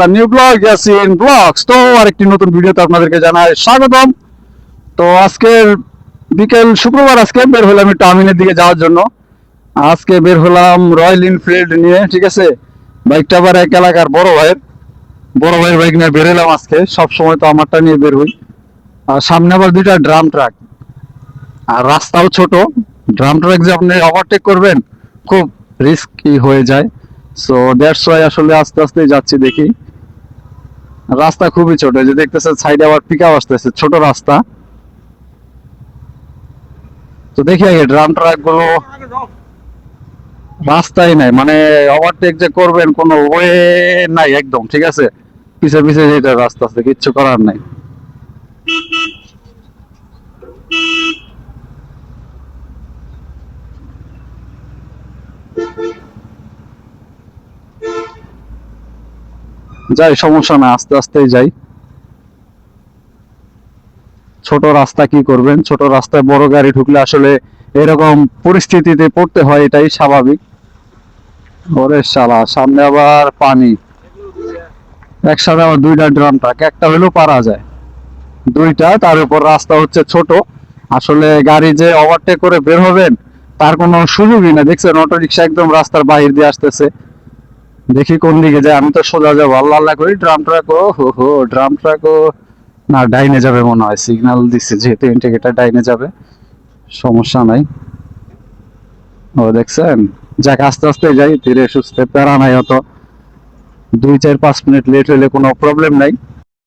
The new blog Yasin blogs. তো আরেকটি নতুন ভিডিওতে আপনাদেরকে জানাই স্বাগতম। তো আজকের বিকেল শুক্রবার, আজকে বের হলাম একটু আমিনের দিকে যাওয়ার জন্য। আজকে বের হলাম রয়্যাল এনফিল্ড নিয়ে, ঠিক আছে। বাইকটা আবার এক এলাকার বড় ভাইয়ের বাইক নিয়ে বের হলাম আজকে। সব সময় তো আমারটা নিয়ে বের হই। আর সামনে আবার দুইটা ড্রাম ট্রাক, আর রাস্তাও ছোট। ড্রাম ট্রাক যে আপনি ওভারটেক করবেন, খুব রিস্কি হয়ে যায়। সো দ্যাটস ওয়াই আসলে আস্তে আস্তে যাচ্ছি। দেখি, রাস্তা খুবই ছোট, এই যে দেখতেছেন সাইডে আবার পিকআপ আসতেছে, ছোট রাস্তা। তো দেখি আগে ড্রাম ট্রাক গুলো, রাস্তাই নাই, মানে ওভারটেক যে করবেন কোনো ওয়ে নাই একদম, ঠিক আছে। পিছে পিছে যেটা রাস্তা আছে, কিচ্ছু করার নাই। যাই, সমস্যা না, আস্তে আস্তেই যাই। ছোট রাস্তা কি করবেন, ছোট রাস্তায় বড় গাড়ি ঢুকলে আসলে এরকম পরিস্থিতিতে পড়তে হয়, এটাই স্বাভাবিক। ওরে শালা, সামনে আবার পানি। একসাথে আবার দুইটা ড্রাম ট্রাক, একটা হলেও পারা যায়, দুইটা, তার উপর রাস্তা হচ্ছে ছোট। আসলে গাড়ি যে ওভারটেক করে বের হবেন তার কোনো সুযোগই না। দেখছেন অটো রিক্সা একদম রাস্তার বাহির দিয়ে আসতেছে। দেখি কোন দিকে যায়, আমি তো সোজা যাবো, আল্লাহ আল্লাহ করি। ড্রাম ট্রাক, ও হো হো, ড্রাম ট্রাক ও না, ডাইনে যাবে মনে হয়, সিগন্যাল দিচ্ছে যেহেতু ইন্ডিকেটর, ডাইনে যাবে, সমস্যা নাই। ও দেখছেন, যাক আস্তে আস্তে যাই, ধীরে সুস্থে, প্যারা নাই অত। 2-4-5 মিনিট লেট হলে কোনো প্রবলেম নাই।